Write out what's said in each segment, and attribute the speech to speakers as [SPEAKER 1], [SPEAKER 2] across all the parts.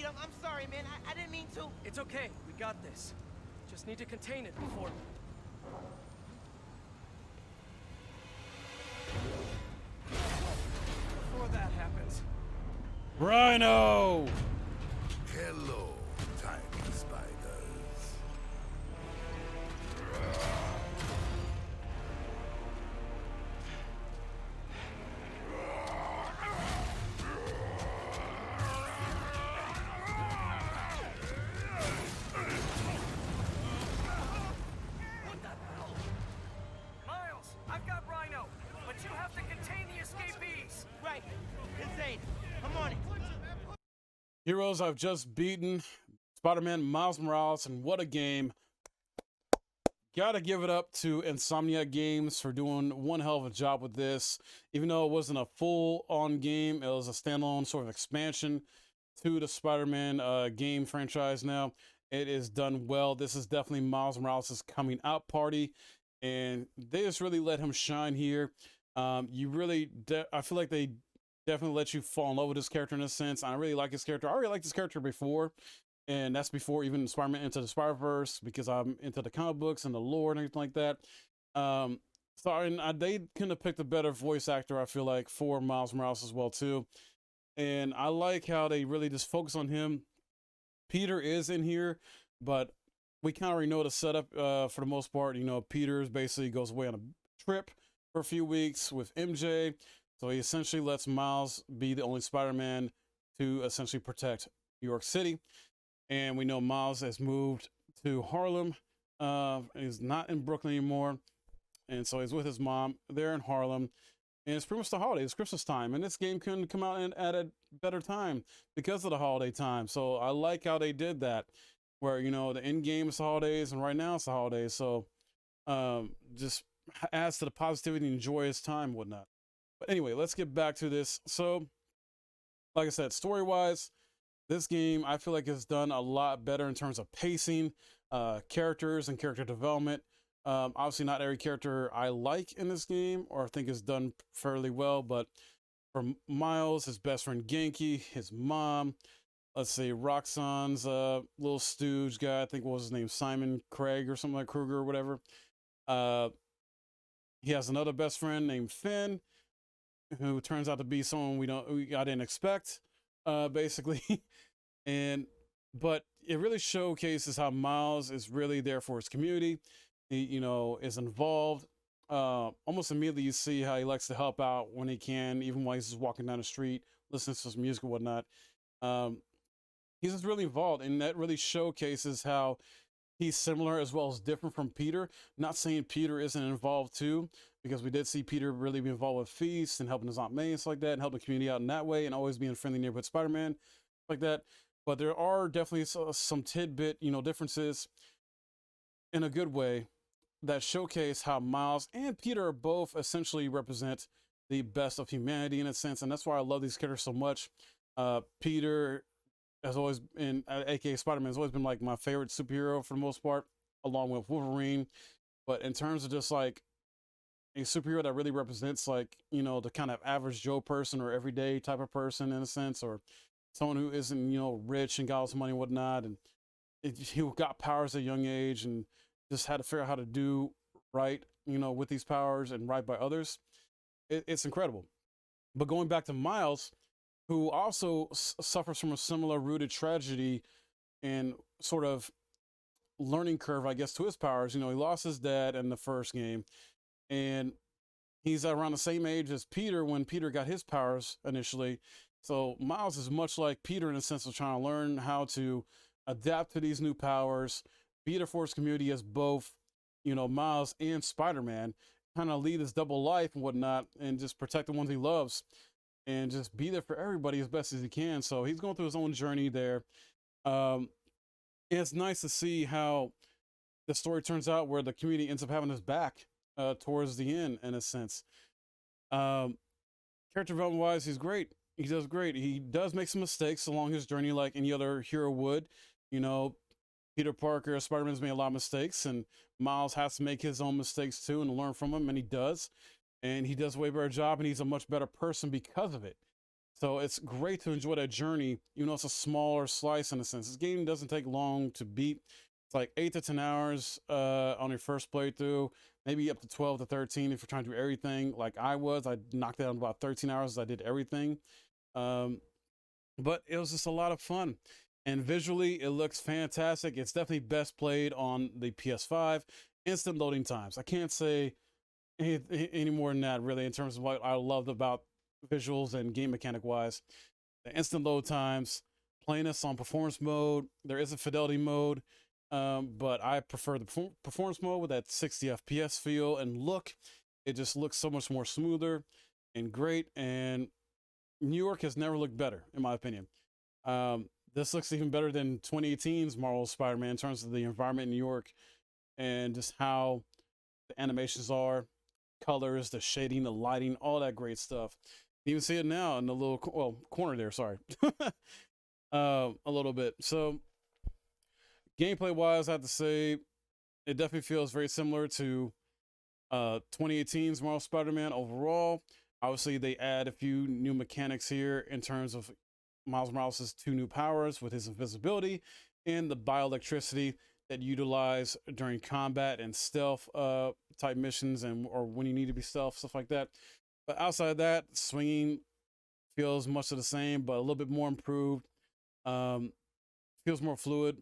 [SPEAKER 1] Pete. I'm sorry, man. I didn't mean to.
[SPEAKER 2] It's okay. We got this. Just need to contain it before... Before that happens.
[SPEAKER 3] Rhino!
[SPEAKER 4] Hello, tiny spiders.
[SPEAKER 2] What the hell? Miles, I've got Rhino, but you have to contain the escapees.
[SPEAKER 1] Right. Insane. I'm on it.
[SPEAKER 3] Heroes I've just beaten. Spider-Man Miles Morales, and what a game. Gotta give it up to Insomniac Games for doing one hell of a job with this. Even though it wasn't a full-on game, it was a standalone sort of expansion to the Spider-Man game franchise now. It is done well. This is definitely Miles Morales' coming out party, and they just really let him shine here. You really, I feel like they definitely let you fall in love with this character in a sense. I really like his character. I already liked this character before, and that's before even Spider-Man Into the Spider-Verse, because I'm into the comic books and the lore and everything like that. They couldn't have picked a better voice actor, I feel like, for Miles Morales as well too. And I like how they really just focus on him. Peter is in here, but we kind of already know the setup for the most part. You know, Peter basically goes away on a trip for a few weeks with MJ. So he essentially lets Miles be the only Spider-Man to essentially protect New York City. And we know Miles has moved to Harlem. He's not in Brooklyn anymore. And so he's with his mom there in Harlem. And it's pretty much the holidays, it's Christmas time. And this game couldn't come out at a better time because of the holiday time. So I like how they did that, where, you know, the end game is the holidays and right now it's the holidays. So just adds to the positivity and joyous time and whatnot. But anyway, let's get back to this. So, like I said, story-wise, this game, I feel like, is done a lot better in terms of pacing, characters, and character development. Obviously, not every character I like in this game or think is done fairly well, but for Miles, his best friend Genki, his mom, let's say Roxxon's little stooge guy, I think what was his name, Simon Craig or something like Kruger or whatever. He has another best friend named Finn, who turns out to be someone I didn't expect, basically. But it really showcases how Miles is really there for his community. He, you know, is involved. Almost immediately you see how he likes to help out when he can, even while he's just walking down the street, listening to some music and whatnot. He's just really involved, and that really showcases how he's similar as well as different from Peter. Not saying Peter isn't involved too, because we did see Peter really be involved with Feast and helping his Aunt May and stuff like that, and helping the community out in that way, and always being friendly neighborhood Spider-Man, like that. But there are definitely some tidbit, you know, differences in a good way that showcase how Miles and Peter both essentially represent the best of humanity in a sense, and that's why I love these characters so much. Peter has always been, aka Spider-Man, has always been like my favorite superhero for the most part, along with Wolverine. But in terms of just like a superhero that really represents, like, you know, the kind of average Joe person or everyday type of person in a sense, or someone who isn't, you know, rich and got all this money and whatnot, and he got powers at a young age and just had to figure out how to do right, you know, with these powers and right by others. It's incredible. But going back to Miles, who also suffers from a similar rooted tragedy and sort of learning curve, I guess, to his powers. You know, he lost his dad in the first game, and he's around the same age as Peter when Peter got his powers initially. So Miles is much like Peter in the sense of trying to learn how to adapt to these new powers, be there for his community as both, you know, Miles and Spider-Man, kind of lead his double life and whatnot, and just protect the ones he loves, and just be there for everybody as best as he can. So he's going through his own journey there. It's nice to see how the story turns out, where the community ends up having his back towards the end, in a sense. Character development wise, he's great. He does great. He does make some mistakes along his journey, like any other hero would. You know, Peter Parker, Spider-Man's made a lot of mistakes, and Miles has to make his own mistakes too and learn from them, and he does. And he does a way better job, and he's a much better person because of it. So it's great to enjoy that journey, even though it's a smaller slice in a sense. This game doesn't take long to beat. It's like 8 to 10 hours on your first playthrough, maybe up to 12 to 13 if you're trying to do everything like I was. I knocked it out in about 13 hours as I did everything. But it was just a lot of fun. And visually, it looks fantastic. It's definitely best played on the PS5. Instant loading times. I can't say any more than that, really, in terms of what I loved about visuals and game mechanic wise. The instant load times, playing this on performance mode. There is a fidelity mode, but I prefer the performance mode with that 60 FPS feel and look. It just looks so much more smoother and great. And New York has never looked better, in my opinion. This looks even better than 2018's Marvel Spider-Man in terms of the environment in New York and just how the animations are, colors, the shading, the lighting, all that great stuff. You even see it now in the little corner there. Sorry, a little bit. So, gameplay-wise, I have to say it definitely feels very similar to 2018's Marvel Spider-Man overall. Obviously, they add a few new mechanics here in terms of Miles Morales' 2 new powers with his invisibility and the bioelectricity that you utilize during combat and stealth type missions or when you need to be stealth, stuff like that. But outside of that, swinging feels much of the same, but a little bit more improved. Feels more fluid,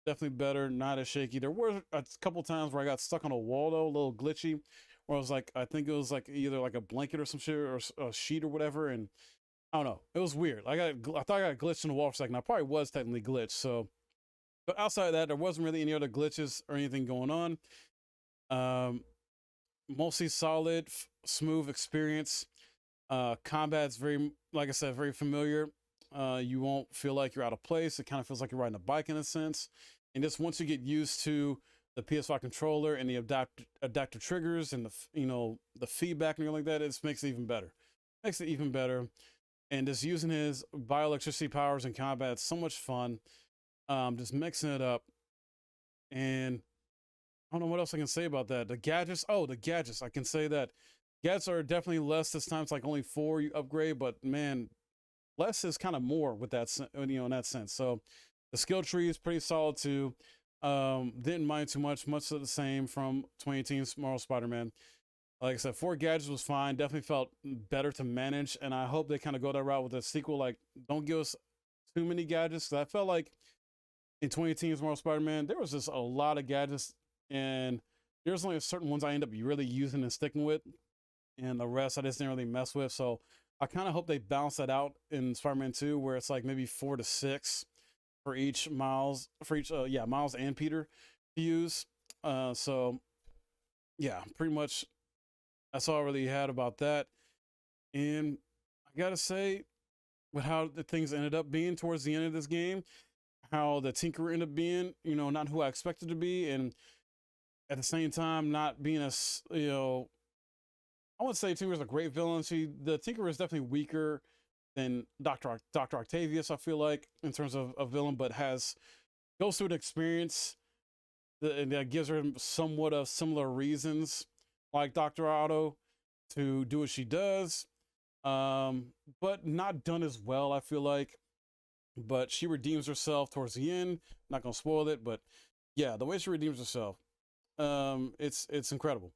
[SPEAKER 3] definitely better, not as shaky. There were a couple times where I got stuck on a wall though, a little glitchy, where I was like, I think it was like either like a blanket or some shit or a sheet or whatever, and I don't know. It was weird. I thought I got glitched in the wall for a second. I probably was technically glitched. So, but outside of that, there wasn't really any other glitches or anything going on. Mostly solid, smooth experience. Combat's very, like I said, very familiar. You won't feel like you're out of place. It kind of feels like you're riding a bike in a sense. And just once you get used to the PS5 controller and the adaptive triggers and the feedback and everything like that, it just makes it even better. Makes it even better. And just using his bioelectricity powers in combat, it's so much fun. Just mixing it up. And I don't know what else I can say about that. The gadgets. Oh, the gadgets. I can say that gadgets are definitely less this time. It's like only 4 you upgrade, but man, less is kind of more with that, in that sense. So the skill tree is pretty solid too. Didn't mind too much of the same from 2018's Marvel Spider-Man. Like I said, 4 gadgets was fine. Definitely felt better to manage, and I hope they kind of go that route with the sequel. Like, don't give us too many gadgets. 'Cause I felt like in 2018's Marvel Spider-Man, there was just a lot of gadgets, and there's only certain ones I end up really using and sticking with, and the rest I just didn't really mess with. So I kind of hope they balance that out in Spider-Man 2, where it's like maybe 4 to 6 for each Miles, Miles and Peter to use. So yeah, pretty much. That's all I really had about that. And I gotta say, with how the things ended up being towards the end of this game, how the Tinkerer ended up being, not who I expected to be, and at the same time, not being as, I wouldn't say Tinkerer's a great villain. The Tinkerer is definitely weaker than Dr. Octavius, I feel like, in terms of a villain, but goes through an experience that gives her somewhat of similar reasons like Dr. Otto to do what she does, but not done as well, I feel like. But she redeems herself towards the end. Not gonna spoil it, but yeah, the way she redeems herself, it's incredible.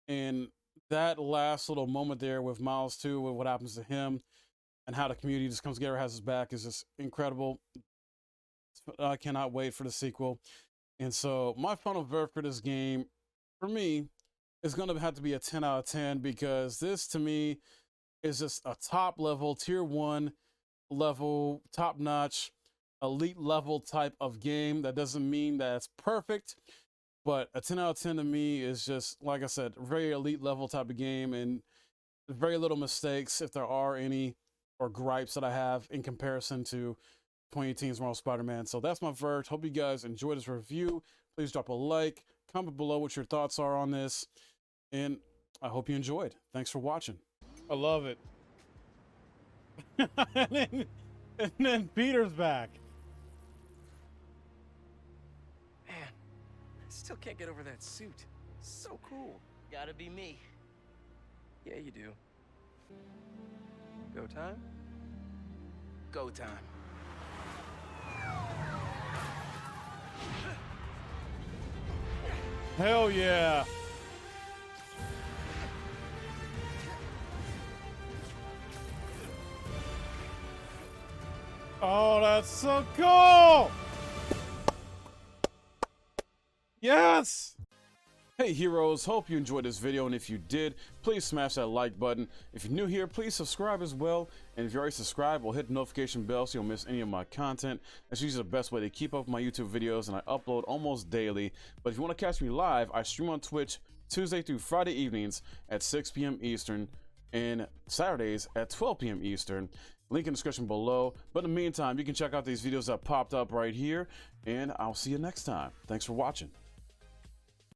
[SPEAKER 3] And that last little moment there with Miles too, with what happens to him and how the community just comes together, has his back, is just incredible. I cannot wait for the sequel. And so my final verdict for this game, for me, is going to have to be a 10 out of 10, because this to me is just a top level, tier 1 level, top notch, elite level type of game. That doesn't mean that it's perfect, but a 10 out of 10 to me is just, like I said, very elite level type of game, and very little mistakes, if there are any, or gripes that I have in comparison to 2018's Marvel Spider-Man. So that's my verdict. Hope you guys enjoyed this review. Please drop a like, comment below what your thoughts are on this, and I hope you enjoyed. Thanks for watching. I love it. and then Peter's back.
[SPEAKER 2] Man, I still can't get over that suit. So cool.
[SPEAKER 1] Gotta be me.
[SPEAKER 2] Yeah, you do. Go time?
[SPEAKER 1] Go time.
[SPEAKER 3] Hell yeah. Oh, that's so cool. Yes. Hey heroes, hope you enjoyed this video, and if you did, please smash that like button. If you're new here, please subscribe as well, and if you're already subscribed, well, hit the notification bell so you don't miss any of my content. That's usually the best way to keep up with my YouTube videos, and I upload almost daily. But if you want to catch me live, I stream on Twitch Tuesday through Friday evenings at 6 p.m. Eastern and Saturdays at 12 p.m. Eastern. Link in the description below. But in the meantime, you can check out these videos that popped up right here, and I'll see you next time. Thanks for watching.